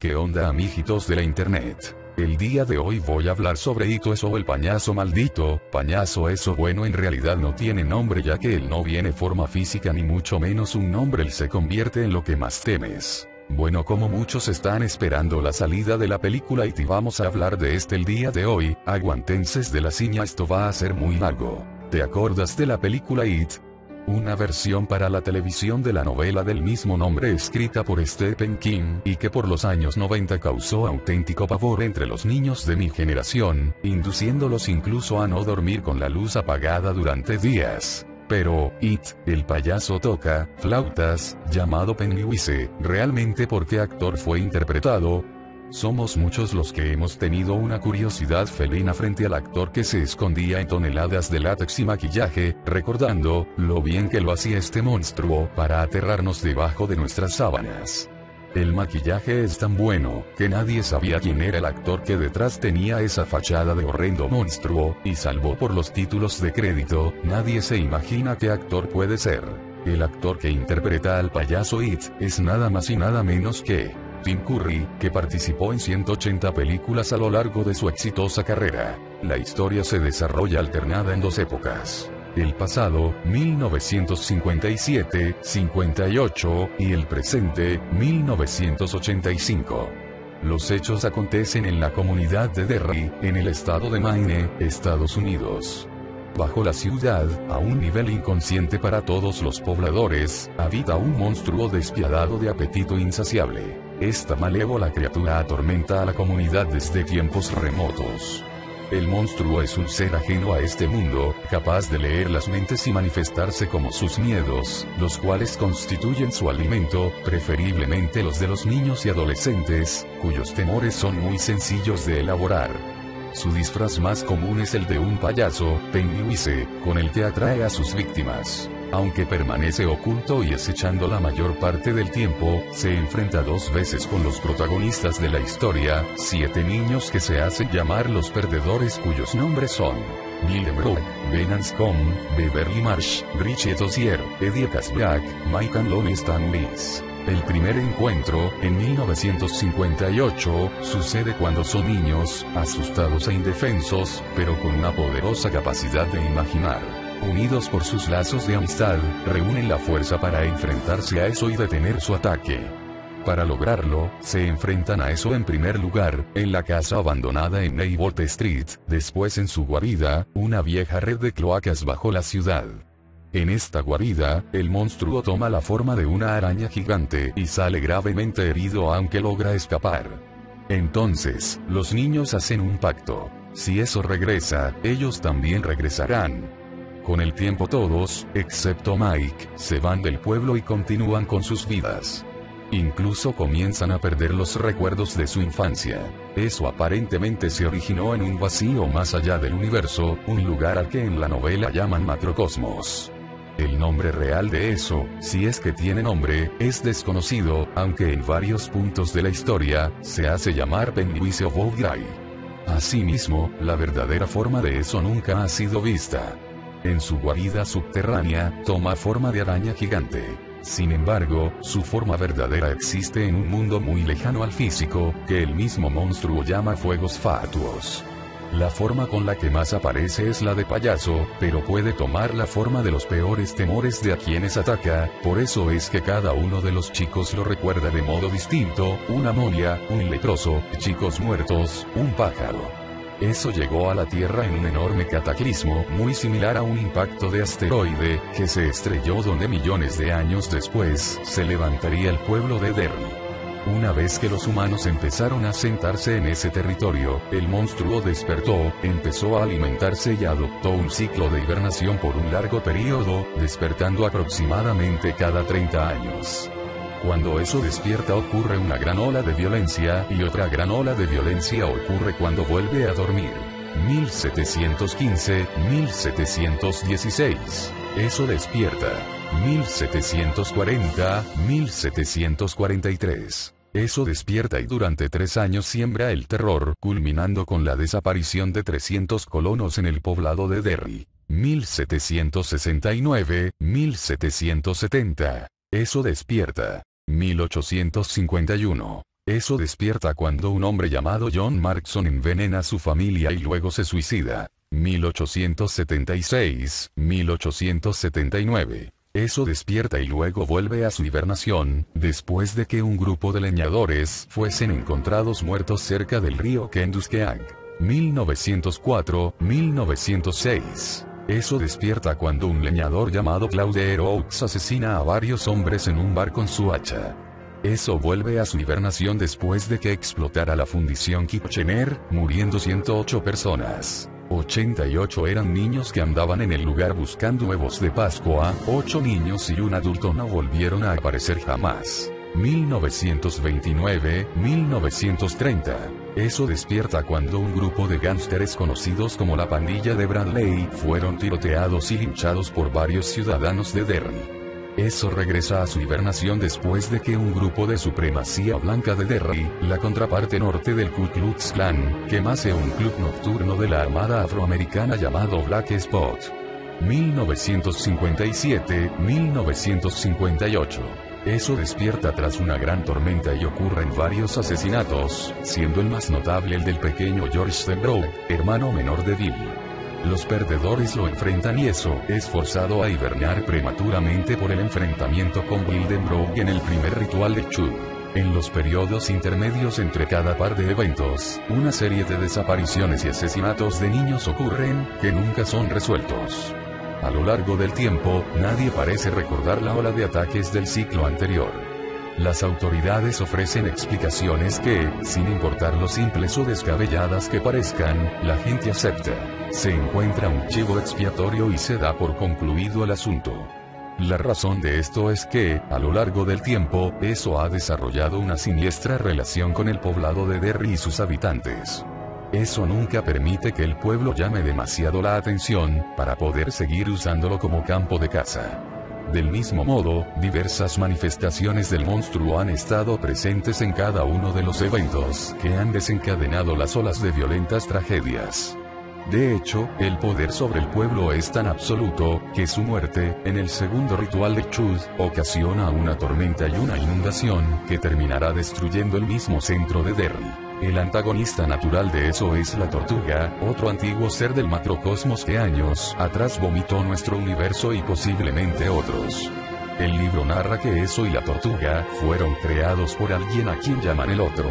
¿Qué onda, amiguitos de la internet? El día de hoy voy a hablar sobre Ito Eso, el payaso maldito. Payaso Eso bueno en realidad no tiene nombre, ya que él no viene forma física ni mucho menos un nombre, él se convierte en lo que más temes. Bueno, como muchos están esperando la salida de la película It y vamos a hablar de este el día de hoy, aguantenses de la ciña, esto va a ser muy largo. ¿Te acordas de la película It? Una versión para la televisión de la novela del mismo nombre escrita por Stephen King y que por los años 90 causó auténtico pavor entre los niños de mi generación, induciéndolos incluso a no dormir con la luz apagada durante días. Pero, It, el payaso toca flautas, llamado Pennywise, ¿realmente por qué actor fue interpretado? Somos muchos los que hemos tenido una curiosidad felina frente al actor que se escondía en toneladas de látex y maquillaje, recordando lo bien que lo hacía este monstruo para aterrarnos debajo de nuestras sábanas. El maquillaje es tan bueno, que nadie sabía quién era el actor que detrás tenía esa fachada de horrendo monstruo, y salvo por los títulos de crédito, nadie se imagina qué actor puede ser. El actor que interpreta al payaso It, es nada más y nada menos que Tim Curry, que participó en 180 películas a lo largo de su exitosa carrera. La historia se desarrolla alternada en dos épocas: el pasado, 1957-58, y el presente, 1985. Los hechos acontecen en la comunidad de Derry, en el estado de Maine, Estados Unidos. Bajo la ciudad, a un nivel inconsciente para todos los pobladores, habita un monstruo despiadado de apetito insaciable. Esta malévola criatura atormenta a la comunidad desde tiempos remotos. El monstruo es un ser ajeno a este mundo, capaz de leer las mentes y manifestarse como sus miedos, los cuales constituyen su alimento, preferiblemente los de los niños y adolescentes, cuyos temores son muy sencillos de elaborar. Su disfraz más común es el de un payaso, Pennywise, con el que atrae a sus víctimas. Aunque permanece oculto y acechando la mayor parte del tiempo, se enfrenta dos veces con los protagonistas de la historia, 7 niños que se hacen llamar los perdedores, cuyos nombres son Mildenbrook, Ben Anscombe, Beverly Marsh, Richie Tozier, Eddie Casbrack, Mike and Lon Stanleys. El primer encuentro, en 1958, sucede cuando son niños, asustados e indefensos, pero con una poderosa capacidad de imaginar. Unidos por sus lazos de amistad, reúnen la fuerza para enfrentarse a Eso y detener su ataque. Para lograrlo, se enfrentan a Eso en primer lugar, en la casa abandonada en Neighbor Street, después en su guarida, una vieja red de cloacas bajo la ciudad. En esta guarida, el monstruo toma la forma de una araña gigante y sale gravemente herido aunque logra escapar. Entonces, los niños hacen un pacto: si Eso regresa, ellos también regresarán. Con el tiempo todos, excepto Mike, se van del pueblo y continúan con sus vidas. Incluso comienzan a perder los recuerdos de su infancia. Eso aparentemente se originó en un vacío más allá del universo, un lugar al que en la novela llaman macrocosmos. El nombre real de Eso, si es que tiene nombre, es desconocido, aunque en varios puntos de la historia, se hace llamar Pennywise o Boogeyman. Asimismo, la verdadera forma de Eso nunca ha sido vista. En su guarida subterránea, toma forma de araña gigante. Sin embargo, su forma verdadera existe en un mundo muy lejano al físico, que el mismo monstruo llama fuegos fatuos. La forma con la que más aparece es la de payaso, pero puede tomar la forma de los peores temores de a quienes ataca, por eso es que cada uno de los chicos lo recuerda de modo distinto: una momia, un leproso, chicos muertos, un pájaro. Eso llegó a la Tierra en un enorme cataclismo, muy similar a un impacto de asteroide, que se estrelló donde millones de años después, se levantaría el pueblo de Derry. Una vez que los humanos empezaron a asentarse en ese territorio, el monstruo despertó, empezó a alimentarse y adoptó un ciclo de hibernación por un largo periodo, despertando aproximadamente cada 30 años. Cuando Eso despierta ocurre una gran ola de violencia, y otra gran ola de violencia ocurre cuando vuelve a dormir. 1715-1716. Eso despierta. 1740-1743. Eso despierta y durante 3 años siembra el terror, culminando con la desaparición de 300 colonos en el poblado de Derry. 1769-1770. Eso despierta. 1851. Eso despierta cuando un hombre llamado John Markson envenena a su familia y luego se suicida. 1876, 1879. Eso despierta y luego vuelve a su hibernación, después de que un grupo de leñadores fuesen encontrados muertos cerca del río Kenduskeag. 1904, 1906. Eso despierta cuando un leñador llamado Claude Oakes asesina a varios hombres en un bar con su hacha. Eso vuelve a su hibernación después de que explotara la fundición Kitchener, muriendo 108 personas. 88 eran niños que andaban en el lugar buscando huevos de Pascua, 8 niños y un adulto no volvieron a aparecer jamás. 1929, 1930. Eso despierta cuando un grupo de gángsteres conocidos como la pandilla de Bradley fueron tiroteados y linchados por varios ciudadanos de Derry. Eso regresa a su hibernación después de que un grupo de supremacía blanca de Derry, la contraparte norte del Ku Klux Klan, quemase un club nocturno de la Armada Afroamericana llamado Black Spot. 1957, 1958. Eso despierta tras una gran tormenta y ocurren varios asesinatos, siendo el más notable el del pequeño George Denbrough, hermano menor de Bill. Los perdedores lo enfrentan y eso es forzado a hibernar prematuramente por el enfrentamiento con Bill Denbrough en el primer ritual de Chud. En los periodos intermedios entre cada par de eventos, una serie de desapariciones y asesinatos de niños ocurren, que nunca son resueltos. A lo largo del tiempo, nadie parece recordar la ola de ataques del ciclo anterior. Las autoridades ofrecen explicaciones que, sin importar lo simples o descabelladas que parezcan, la gente acepta. Se encuentra un chivo expiatorio y se da por concluido el asunto. La razón de esto es que, a lo largo del tiempo, eso ha desarrollado una siniestra relación con el poblado de Derry y sus habitantes. Eso nunca permite que el pueblo llame demasiado la atención, para poder seguir usándolo como campo de caza. Del mismo modo, diversas manifestaciones del monstruo han estado presentes en cada uno de los eventos que han desencadenado las olas de violentas tragedias. De hecho, el poder sobre el pueblo es tan absoluto, que su muerte, en el segundo ritual de Chud, ocasiona una tormenta y una inundación, que terminará destruyendo el mismo centro de Derry. El antagonista natural de eso es la tortuga, otro antiguo ser del macrocosmos que años atrás vomitó nuestro universo y posiblemente otros. El libro narra que eso y la tortuga fueron creados por alguien a quien llaman el otro.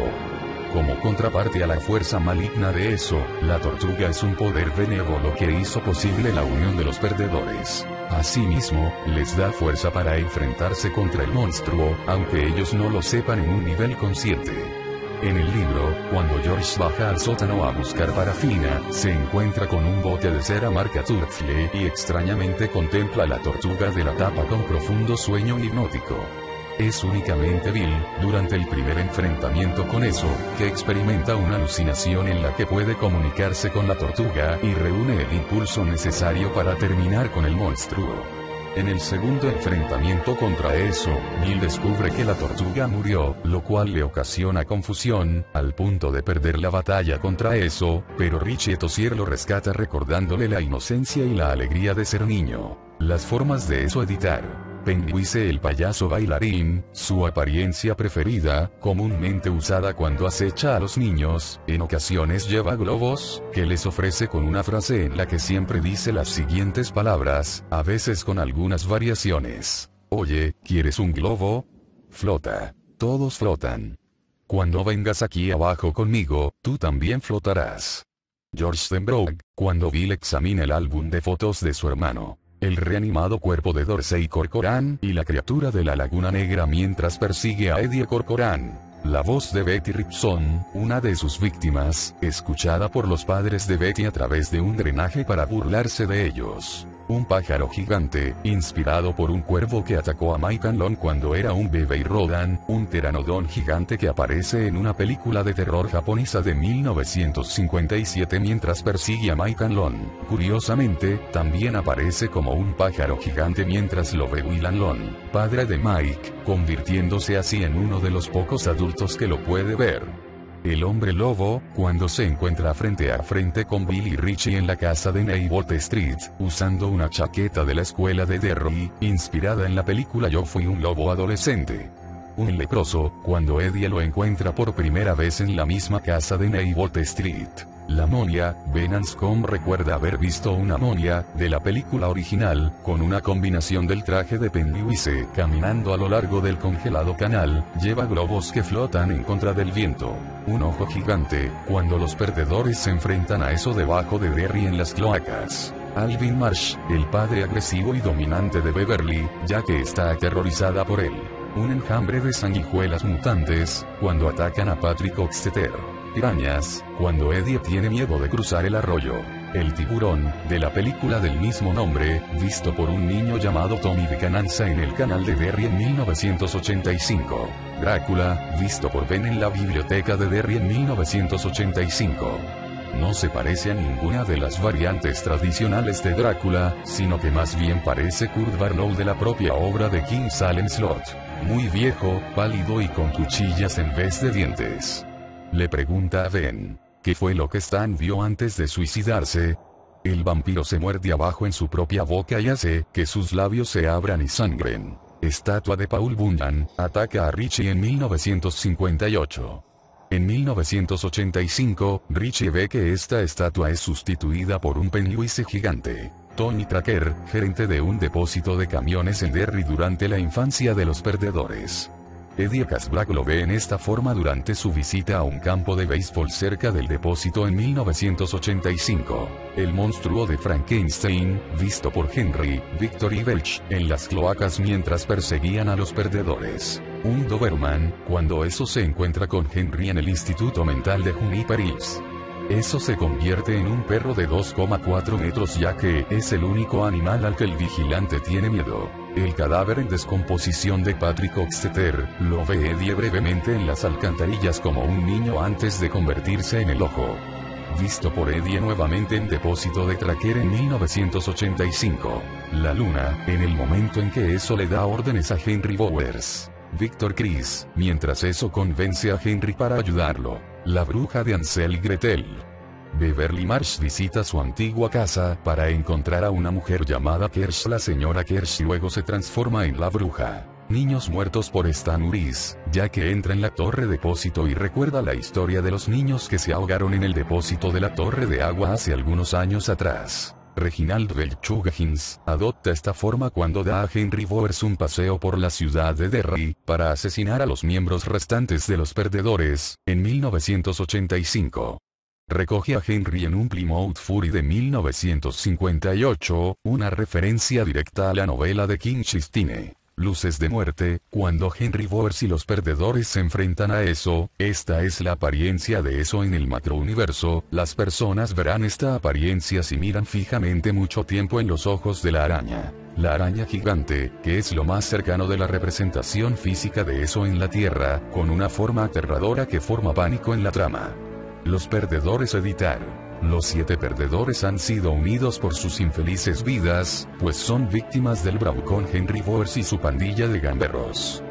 Como contraparte a la fuerza maligna de eso, la tortuga es un poder benévolo que hizo posible la unión de los perdedores. Asimismo, les da fuerza para enfrentarse contra el monstruo, aunque ellos no lo sepan en un nivel consciente. En el libro, cuando George baja al sótano a buscar parafina, se encuentra con un bote de cera marca Turtle y extrañamente contempla la tortuga de la tapa con profundo sueño hipnótico. Es únicamente Bill, durante el primer enfrentamiento con eso, que experimenta una alucinación en la que puede comunicarse con la tortuga y reúne el impulso necesario para terminar con el monstruo. En el segundo enfrentamiento contra eso, Bill descubre que la tortuga murió, lo cual le ocasiona confusión, al punto de perder la batalla contra eso, pero Richie Tozier lo rescata recordándole la inocencia y la alegría de ser niño. Las formas de eso editar. Pennywise el payaso bailarín, su apariencia preferida, comúnmente usada cuando acecha a los niños, en ocasiones lleva globos, que les ofrece con una frase en la que siempre dice las siguientes palabras, a veces con algunas variaciones. Oye, ¿quieres un globo? Flota. Todos flotan. Cuando vengas aquí abajo conmigo, tú también flotarás. George Denbrough, cuando Bill examina el álbum de fotos de su hermano. El reanimado cuerpo de Dorsey Corcoran y la criatura de la Laguna Negra mientras persigue a Eddie Corcoran. La voz de Betty Ripson, una de sus víctimas, escuchada por los padres de Betty a través de un drenaje para burlarse de ellos. Un pájaro gigante, inspirado por un cuervo que atacó a Mike Hanlon cuando era un bebé y Rodan, un pteranodón gigante que aparece en una película de terror japonesa de 1957 mientras persigue a Mike Hanlon. Curiosamente, también aparece como un pájaro gigante mientras lo ve Will Hanlon, padre de Mike, convirtiéndose así en uno de los pocos adultos que lo puede ver. El hombre lobo, cuando se encuentra frente a frente con Bill y Richie en la casa de Neighbor Street, usando una chaqueta de la escuela de Derry, inspirada en la película Yo fui un lobo adolescente. un leproso, cuando Eddie lo encuentra por primera vez en la misma casa de Neighbor Street. La momia, Ben Anscombe recuerda haber visto una momia, de la película original, con una combinación del traje de Pennywise, caminando a lo largo del congelado canal, lleva globos que flotan en contra del viento. Un ojo gigante, cuando los perdedores se enfrentan a eso debajo de Derry en las cloacas. Alvin Marsh, el padre agresivo y dominante de Beverly, ya que está aterrorizada por él. Un enjambre de sanguijuelas mutantes, cuando atacan a Patrick Oxteter. Pirañas, cuando Eddie tiene miedo de cruzar el arroyo. El tiburón, de la película del mismo nombre, visto por un niño llamado Tommy Buchananza en el canal de Derry en 1985. Drácula, visto por Ben en la biblioteca de Derry en 1985. No se parece a ninguna de las variantes tradicionales de Drácula, sino que más bien parece Kurt Barlow de la propia obra de King Salem Slot. Muy viejo, pálido y con cuchillas en vez de dientes. Le pregunta a Ben, ¿qué fue lo que Stan vio antes de suicidarse? El vampiro se muerde abajo en su propia boca y hace que sus labios se abran y sangren. Estatua de Paul Bunyan, ataca a Richie en 1958. En 1985, Richie ve que esta estatua es sustituida por un Pennywise gigante. Tony Tracker, gerente de un depósito de camiones en Derry durante la infancia de los perdedores. Eddie Casbrack lo ve en esta forma durante su visita a un campo de béisbol cerca del depósito en 1985. El monstruo de Frankenstein, visto por Henry, Victor y Belch, en las cloacas mientras perseguían a los perdedores. Un Doberman, cuando eso se encuentra con Henry en el Instituto Mental de Juniper Hills. Eso se convierte en un perro de 2,4 metros ya que es el único animal al que el vigilante tiene miedo. El cadáver en descomposición de Patrick Oxteter, lo ve Eddie brevemente en las alcantarillas como un niño antes de convertirse en el ojo. Visto por Eddie nuevamente en depósito de Tracker en 1985. La luna, en el momento en que eso le da órdenes a Henry Bowers. Victor Chris, mientras eso convence a Henry para ayudarlo. La bruja de Hansel y Gretel. Beverly Marsh visita su antigua casa para encontrar a una mujer llamada Kersh. La señora Kersh luego se transforma en la bruja. Niños muertos por Stan Uris, ya que entra en la torre depósito y recuerda la historia de los niños que se ahogaron en el depósito de la torre de agua hace algunos años atrás. Reginald Belchugahins adopta esta forma cuando da a Henry Bowers un paseo por la ciudad de Derry, para asesinar a los miembros restantes de los perdedores, en 1985. Recoge a Henry en un Plymouth Fury de 1958, una referencia directa a la novela de King Christine. Luces de muerte, cuando Henry Bowers y los perdedores se enfrentan a eso, esta es la apariencia de eso en el macrouniverso, las personas verán esta apariencia si miran fijamente mucho tiempo en los ojos de la araña. La araña gigante, que es lo más cercano de la representación física de eso en la Tierra, con una forma aterradora que forma pánico en la trama. Los perdedores editar. Los 7 perdedores han sido unidos por sus infelices vidas, pues son víctimas del bravucón Henry Bowers y su pandilla de gamberros.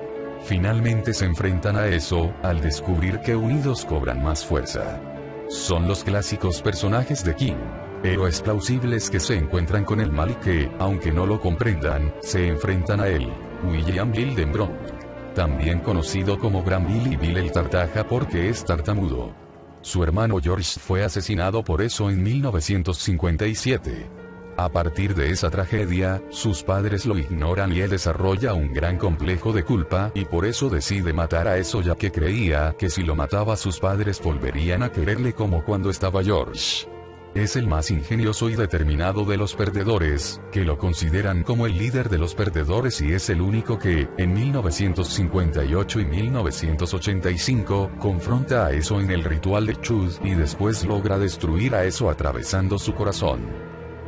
Finalmente se enfrentan a eso, al descubrir que unidos cobran más fuerza. Son los clásicos personajes de King. Héroes plausibles que se encuentran con el mal y que, aunque no lo comprendan, se enfrentan a él. William Hildenbrock. También conocido como Gran Billy Bill el Tartaja porque es tartamudo. Su hermano George fue asesinado por eso en 1957. A partir de esa tragedia, sus padres lo ignoran y él desarrolla un gran complejo de culpa y por eso decide matar a eso ya que creía que si lo mataba sus padres volverían a quererle como cuando estaba George. Es el más ingenioso y determinado de los perdedores, que lo consideran como el líder de los perdedores y es el único que, en 1958 y 1985, confronta a eso en el ritual de Chud y después logra destruir a eso atravesando su corazón.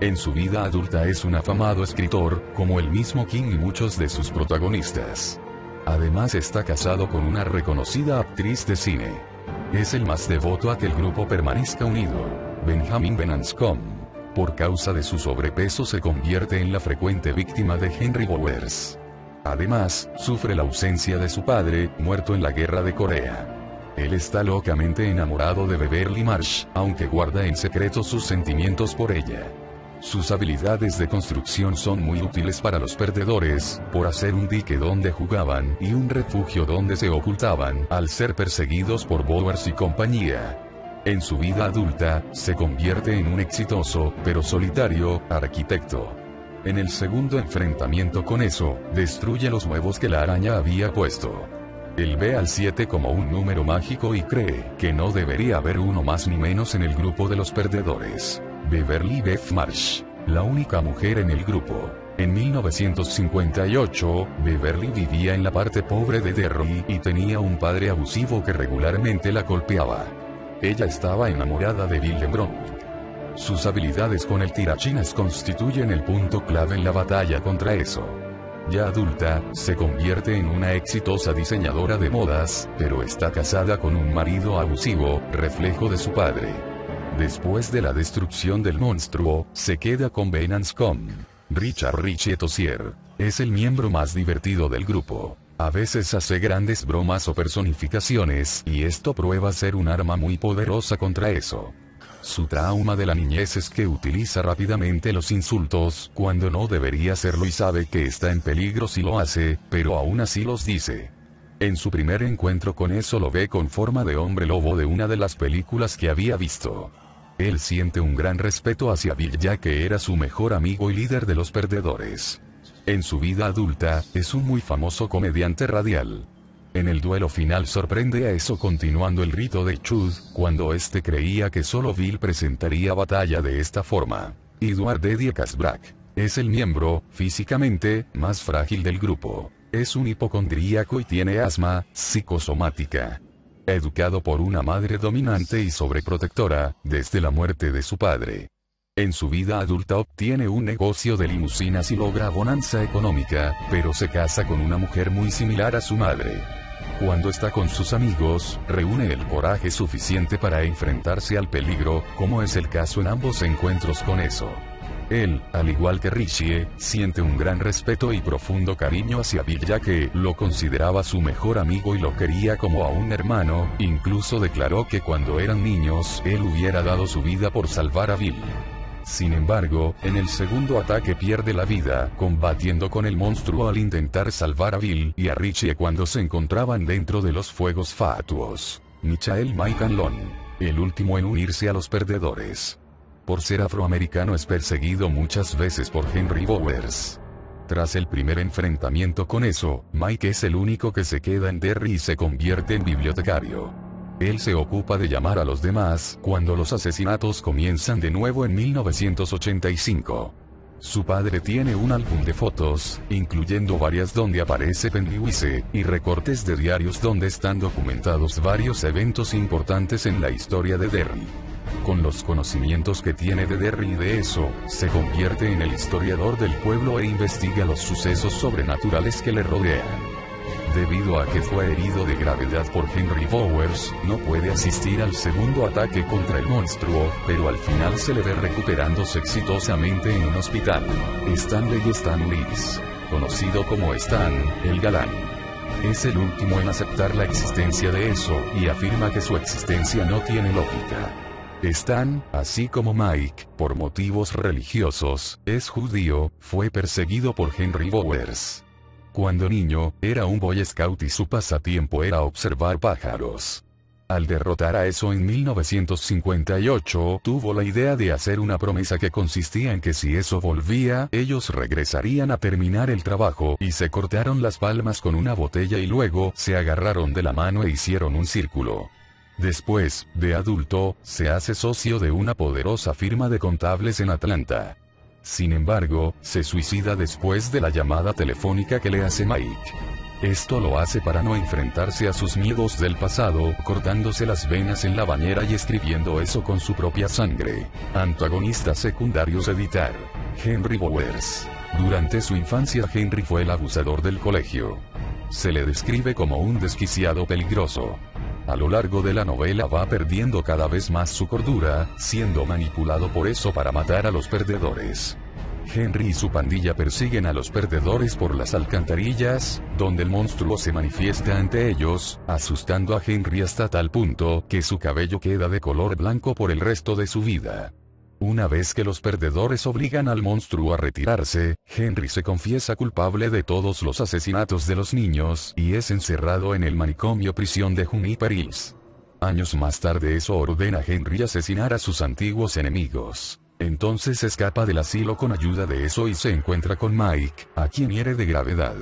En su vida adulta es un afamado escritor, como el mismo King y muchos de sus protagonistas. Además está casado con una reconocida actriz de cine. Es el más devoto a que el grupo permanezca unido. Benjamin Ben Anscombe, por causa de su sobrepeso se convierte en la frecuente víctima de Henry Bowers. Además, sufre la ausencia de su padre, muerto en la guerra de Corea. Él está locamente enamorado de Beverly Marsh, aunque guarda en secreto sus sentimientos por ella. Sus habilidades de construcción son muy útiles para los perdedores, por hacer un dique donde jugaban y un refugio donde se ocultaban al ser perseguidos por Bowers y compañía. En su vida adulta, se convierte en un exitoso, pero solitario, arquitecto. En el segundo enfrentamiento con eso, destruye los huevos que la araña había puesto. Él ve al 7 como un número mágico y cree que no debería haber uno más ni menos en el grupo de los perdedores. Beverly Beth Marsh, la única mujer en el grupo. En 1958, Beverly vivía en la parte pobre de Derry y tenía un padre abusivo que regularmente la golpeaba. Ella estaba enamorada de Bill LeBron. Sus habilidades con el tirachinas constituyen el punto clave en la batalla contra eso. Ya adulta, se convierte en una exitosa diseñadora de modas, pero está casada con un marido abusivo, reflejo de su padre. Después de la destrucción del monstruo, se queda con Ben Anscombe. Richard Richie Tozier es el miembro más divertido del grupo. A veces hace grandes bromas o personificaciones, y esto prueba ser un arma muy poderosa contra eso. Su trauma de la niñez es que utiliza rápidamente los insultos, cuando no debería hacerlo y sabe que está en peligro si lo hace, pero aún así los dice. En su primer encuentro con eso lo ve con forma de hombre lobo de una de las películas que había visto. Él siente un gran respeto hacia Bill ya que era su mejor amigo y líder de los perdedores. En su vida adulta, es un muy famoso comediante radial. En el duelo final sorprende a eso continuando el rito de Chud, cuando este creía que solo Bill presentaría batalla de esta forma. Edward Eddie Casbrack es el miembro, físicamente, más frágil del grupo. Es un hipocondríaco y tiene asma psicosomática. Educado por una madre dominante y sobreprotectora, desde la muerte de su padre. En su vida adulta obtiene un negocio de limusinas y logra bonanza económica, pero se casa con una mujer muy similar a su madre. Cuando está con sus amigos, reúne el coraje suficiente para enfrentarse al peligro, como es el caso en ambos encuentros con eso. Él, al igual que Richie, siente un gran respeto y profundo cariño hacia Bill ya que lo consideraba su mejor amigo y lo quería como a un hermano, incluso declaró que cuando eran niños, él hubiera dado su vida por salvar a Bill. Sin embargo, en el segundo ataque pierde la vida, combatiendo con el monstruo al intentar salvar a Bill y a Richie cuando se encontraban dentro de los fuegos fatuos. Michael Mike Hanlon, el último en unirse a los perdedores. Por ser afroamericano es perseguido muchas veces por Henry Bowers. Tras el primer enfrentamiento con eso, Mike es el único que se queda en Derry y se convierte en bibliotecario. Él se ocupa de llamar a los demás cuando los asesinatos comienzan de nuevo en 1985. Su padre tiene un álbum de fotos, incluyendo varias donde aparece Pennywise, y recortes de diarios donde están documentados varios eventos importantes en la historia de Derry. Con los conocimientos que tiene de Derry y de eso, se convierte en el historiador del pueblo e investiga los sucesos sobrenaturales que le rodean. Debido a que fue herido de gravedad por Henry Bowers, no puede asistir al segundo ataque contra el monstruo, pero al final se le ve recuperándose exitosamente en un hospital. Stanley Stan Reese, conocido como Stan, el galán. Es el último en aceptar la existencia de eso, y afirma que su existencia no tiene lógica. Stan, así como Mike, por motivos religiosos, es judío, fue perseguido por Henry Bowers. Cuando niño, era un Boy Scout y su pasatiempo era observar pájaros. Al derrotar a eso en 1958, tuvo la idea de hacer una promesa que consistía en que si eso volvía, ellos regresarían a terminar el trabajo, y se cortaron las palmas con una botella y luego, se agarraron de la mano e hicieron un círculo. Después, de adulto, se hace socio de una poderosa firma de contables en Atlanta. Sin embargo, se suicida después de la llamada telefónica que le hace Mike. Esto lo hace para no enfrentarse a sus miedos del pasado, cortándose las venas en la bañera y escribiendo eso con su propia sangre. Antagonistas secundarios editar. Henry Bowers. Durante su infancia Henry fue el abusador del colegio. Se le describe como un desquiciado peligroso. A lo largo de la novela va perdiendo cada vez más su cordura, siendo manipulado por eso para matar a los perdedores. Henry y su pandilla persiguen a los perdedores por las alcantarillas, donde el monstruo se manifiesta ante ellos, asustando a Henry hasta tal punto que su cabello queda de color blanco por el resto de su vida. Una vez que los perdedores obligan al monstruo a retirarse, Henry se confiesa culpable de todos los asesinatos de los niños y es encerrado en el manicomio prisión de Juniper Hills. Años más tarde eso ordena a Henry asesinar a sus antiguos enemigos. Entonces escapa del asilo con ayuda de eso y se encuentra con Mike, a quien hiere de gravedad.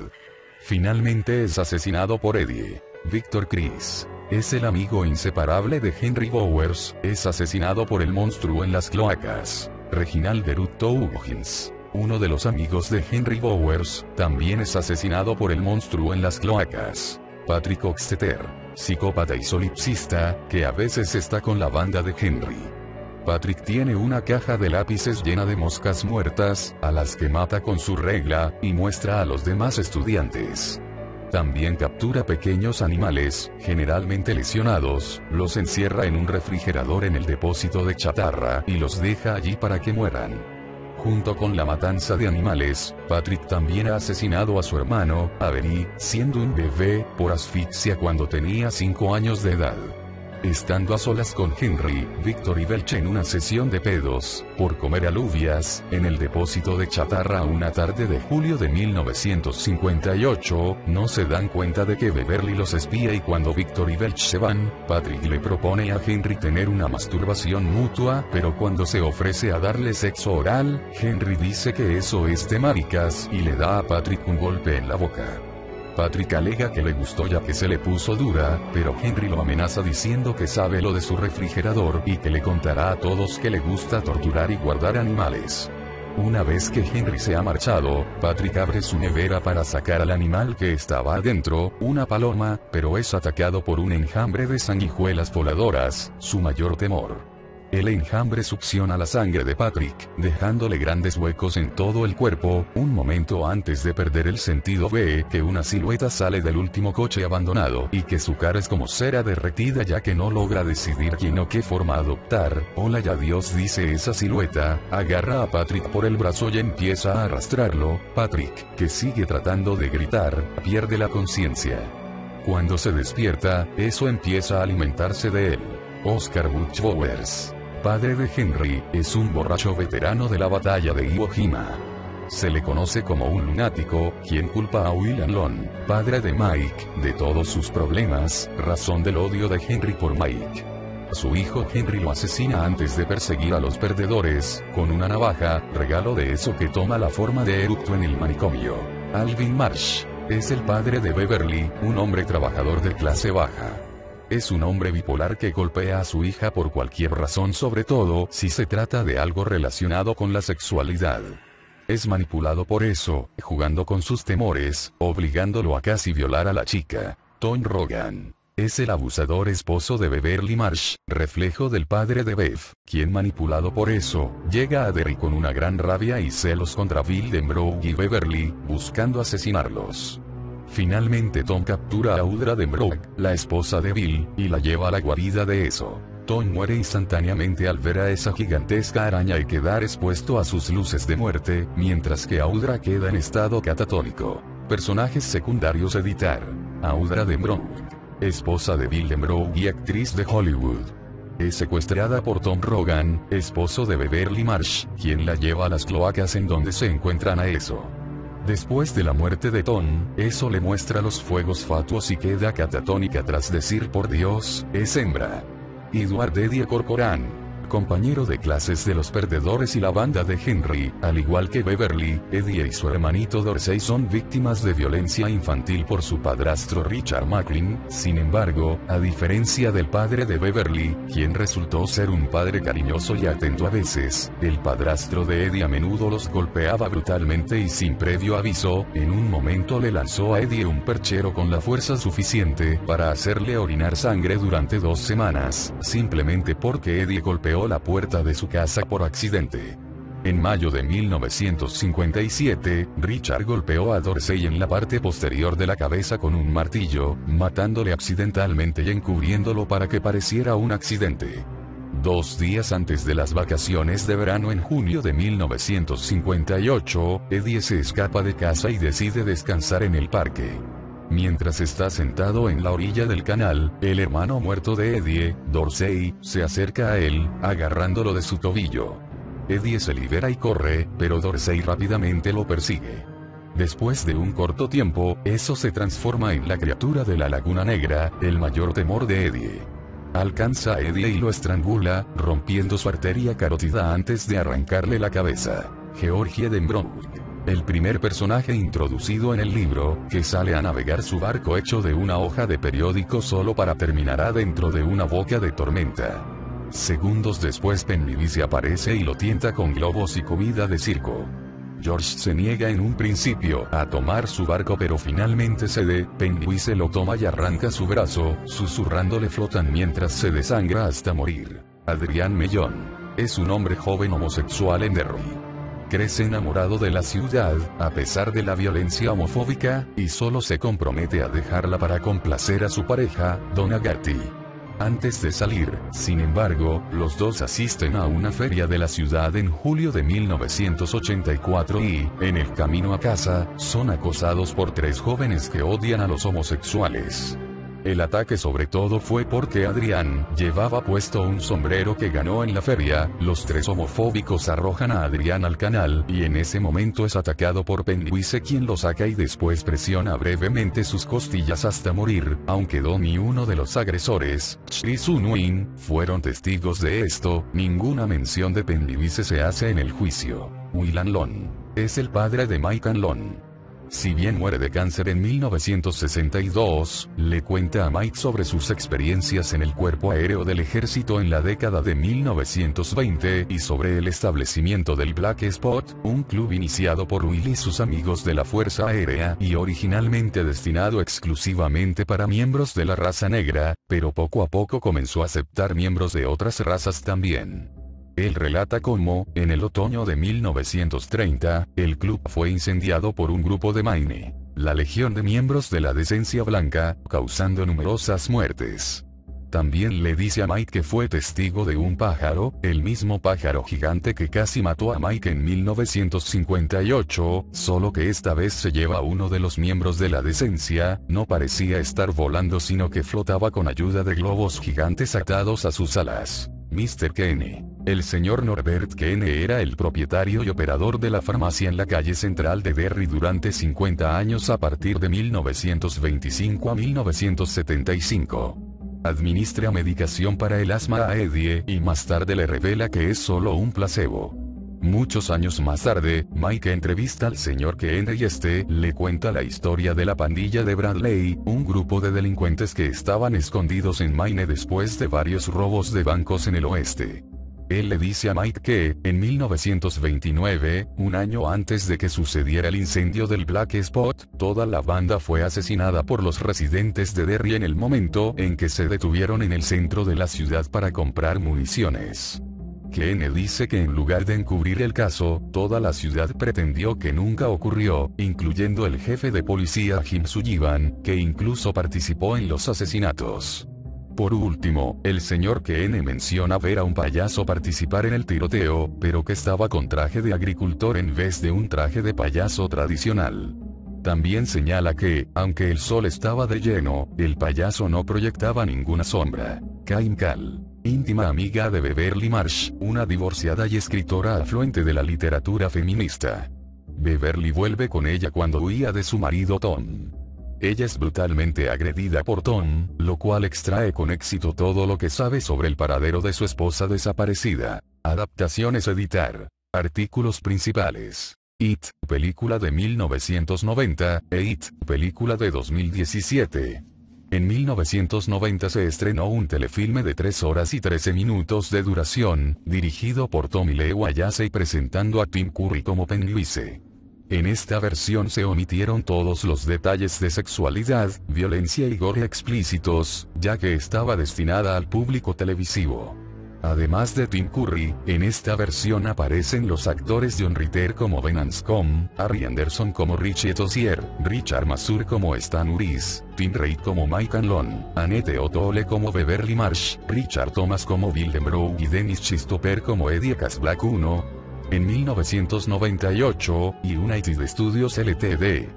Finalmente es asesinado por Eddie. Victor Chris es el amigo inseparable de Henry Bowers, es asesinado por el monstruo en las cloacas. Reginald Berutto Huggins, uno de los amigos de Henry Bowers, también es asesinado por el monstruo en las cloacas. Patrick Oxteter, psicópata y solipsista, que a veces está con la banda de Henry. Patrick tiene una caja de lápices llena de moscas muertas, a las que mata con su regla, y muestra a los demás estudiantes. También captura pequeños animales, generalmente lesionados, los encierra en un refrigerador en el depósito de chatarra y los deja allí para que mueran. Junto con la matanza de animales, Patrick también ha asesinado a su hermano, Avery, siendo un bebé, por asfixia cuando tenía 5 años de edad. Estando a solas con Henry, Victor y Belch en una sesión de pedos, por comer alubias, en el depósito de chatarra una tarde de julio de 1958, no se dan cuenta de que Beverly los espía y cuando Victor y Belch se van, Patrick le propone a Henry tener una masturbación mutua, pero cuando se ofrece a darle sexo oral, Henry dice que eso es de maricas y le da a Patrick un golpe en la boca. Patrick alega que le gustó ya que se le puso dura, pero Henry lo amenaza diciendo que sabe lo de su refrigerador y que le contará a todos que le gusta torturar y guardar animales. Una vez que Henry se ha marchado, Patrick abre su nevera para sacar al animal que estaba adentro, una paloma, pero es atacado por un enjambre de sanguijuelas voladoras, su mayor temor. El enjambre succiona la sangre de Patrick, dejándole grandes huecos en todo el cuerpo. Un momento antes de perder el sentido ve que una silueta sale del último coche abandonado y que su cara es como cera derretida ya que no logra decidir quién o qué forma adoptar. Hola ya Dios, dice esa silueta, agarra a Patrick por el brazo y empieza a arrastrarlo. Patrick, que sigue tratando de gritar, pierde la conciencia. Cuando se despierta, eso empieza a alimentarse de él. Oscar Butch Bowers, padre de Henry, es un borracho veterano de la batalla de Iwo Jima. Se le conoce como un lunático, quien culpa a William Long, padre de Mike, de todos sus problemas, razón del odio de Henry por Mike. Su hijo Henry lo asesina antes de perseguir a los perdedores, con una navaja, regalo de eso que toma la forma de eructo en el manicomio. Alvin Marsh es el padre de Beverly, un hombre trabajador de clase baja. Es un hombre bipolar que golpea a su hija por cualquier razón, sobre todo si se trata de algo relacionado con la sexualidad. Es manipulado por eso, jugando con sus temores, obligándolo a casi violar a la chica. Tom Rogan es el abusador esposo de Beverly Marsh, reflejo del padre de Bev, quien manipulado por eso, llega a Derry con una gran rabia y celos contra Bill Denbrough y Beverly, buscando asesinarlos. Finalmente Tom captura a Audra Denbrough, la esposa de Bill, y la lleva a la guarida de eso. Tom muere instantáneamente al ver a esa gigantesca araña y quedar expuesto a sus luces de muerte, mientras que Audra queda en estado catatónico. Personajes secundarios editar. Audra Denbrough, esposa de Bill Denbrough y actriz de Hollywood. Es secuestrada por Tom Rogan, esposo de Beverly Marsh, quien la lleva a las cloacas en donde se encuentran a eso. Después de la muerte de Tom, eso le muestra los fuegos fatuos y queda catatónica tras decir por Dios, es hembra. Edward Eddie Corcoran, compañero de clases de los perdedores y la banda de Henry, al igual que Beverly, Eddie y su hermanito Dorsey son víctimas de violencia infantil por su padrastro Richard Macklin. Sin embargo, a diferencia del padre de Beverly, quien resultó ser un padre cariñoso y atento a veces, el padrastro de Eddie a menudo los golpeaba brutalmente y sin previo aviso. En un momento le lanzó a Eddie un perchero con la fuerza suficiente para hacerle orinar sangre durante 2 semanas, simplemente porque Eddie golpeó la puerta de su casa por accidente. En mayo de 1957, Richard golpeó a Dorsey en la parte posterior de la cabeza con un martillo, matándole accidentalmente y encubriéndolo para que pareciera un accidente. 2 días antes de las vacaciones de verano en junio de 1958, Eddie se escapa de casa y decide descansar en el parque. Mientras está sentado en la orilla del canal, el hermano muerto de Eddie, Dorsey, se acerca a él, agarrándolo de su tobillo. Eddie se libera y corre, pero Dorsey rápidamente lo persigue. Después de un corto tiempo, eso se transforma en la criatura de la Laguna Negra, el mayor temor de Eddie. Alcanza a Eddie y lo estrangula, rompiendo su arteria carótida antes de arrancarle la cabeza. Georgie den Brownwood. El primer personaje introducido en el libro, que sale a navegar su barco hecho de una hoja de periódico solo para terminar adentro de una boca de tormenta. Segundos después Pennywise aparece y lo tienta con globos y comida de circo. George se niega en un principio a tomar su barco pero finalmente cede. Pennywise lo toma y arranca su brazo, susurrándole flotan mientras se desangra hasta morir. Adrian Mellon. Es un hombre joven homosexual en Derry. Crece enamorado de la ciudad, a pesar de la violencia homofóbica, y solo se compromete a dejarla para complacer a su pareja, Donna Gatty. Antes de salir, sin embargo, los dos asisten a una feria de la ciudad en julio de 1984 y, en el camino a casa, son acosados por tres jóvenes que odian a los homosexuales. El ataque sobre todo fue porque Adrian llevaba puesto un sombrero que ganó en la feria. Los tres homofóbicos arrojan a Adrian al canal y en ese momento es atacado por Pennywise, quien lo saca y después presiona brevemente sus costillas hasta morir, aunque Don y uno de los agresores, Chris Unwin, fueron testigos de esto. Ninguna mención de Pennywise se hace en el juicio. Will Hanlon es el padre de Mike Hanlon. Si bien muere de cáncer en 1962, le cuenta a Mike sobre sus experiencias en el cuerpo aéreo del ejército en la década de 1920 y sobre el establecimiento del Black Spot, un club iniciado por Will y sus amigos de la Fuerza Aérea y originalmente destinado exclusivamente para miembros de la raza negra, pero poco a poco comenzó a aceptar miembros de otras razas también. Él relata cómo, en el otoño de 1930, el club fue incendiado por un grupo de Maine, la legión de miembros de la decencia blanca, causando numerosas muertes. También le dice a Mike que fue testigo de un pájaro, el mismo pájaro gigante que casi mató a Mike en 1958, solo que esta vez se lleva a uno de los miembros de la decencia. No parecía estar volando sino que flotaba con ayuda de globos gigantes atados a sus alas. Mr. Kane. El señor Norbert Kane era el propietario y operador de la farmacia en la calle central de Derry durante 50 años a partir de 1925 a 1975. Administra medicación para el asma a Eddie y más tarde le revela que es solo un placebo. Muchos años más tarde, Mike entrevista al señor Kane y le cuenta la historia de la pandilla de Bradley, un grupo de delincuentes que estaban escondidos en Maine después de varios robos de bancos en el oeste. Él le dice a Mike que, en 1929, un año antes de que sucediera el incendio del Black Spot, toda la banda fue asesinada por los residentes de Derry en el momento en que se detuvieron en el centro de la ciudad para comprar municiones. Kane dice que en lugar de encubrir el caso, toda la ciudad pretendió que nunca ocurrió, incluyendo el jefe de policía Jim Sullivan, que incluso participó en los asesinatos. Por último, el señor Kane menciona ver a un payaso participar en el tiroteo, pero que estaba con traje de agricultor en vez de un traje de payaso tradicional. También señala que, aunque el sol estaba de lleno, el payaso no proyectaba ninguna sombra. Kim Kahl, íntima amiga de Beverly Marsh, una divorciada y escritora afluente de la literatura feminista. Beverly vuelve con ella cuando huía de su marido Tom. Ella es brutalmente agredida por Tom, lo cual extrae con éxito todo lo que sabe sobre el paradero de su esposa desaparecida. Adaptaciones editar. Artículos principales. It, película de 1990, e It, película de 2017. En 1990 se estrenó un telefilme de 3 horas y 13 minutos de duración, dirigido por Tommy Lee Wallace y presentando a Tim Curry como Pennywise. En esta versión se omitieron todos los detalles de sexualidad, violencia y gore explícitos, ya que estaba destinada al público televisivo. Además de Tim Curry, en esta versión aparecen los actores John Ritter como Ben Anscombe, Harry Anderson como Richie Tozier, Richard Masur como Stan Uris, Tim Reid como Mike Hanlon, Annette O'Toole como Beverly Marsh, Richard Thomas como Bill Denbrough y Dennis Christopher como Eddie Casblack I. En 1998, United Studios Ltd.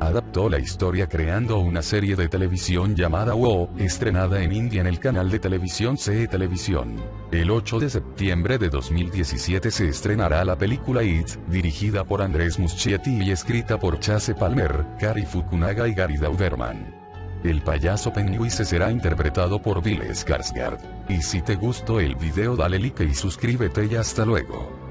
adaptó la historia creando una serie de televisión llamada WoW, estrenada en India en el canal de televisión CE Televisión. El 8 de septiembre de 2017 se estrenará la película It, dirigida por Andrés Muschietti y escrita por Chase Palmer, Cary Fukunaga y Gary Dauberman. El payaso Pennywise será interpretado por Bill Skarsgård. Y si te gustó el video dale like y suscríbete y hasta luego.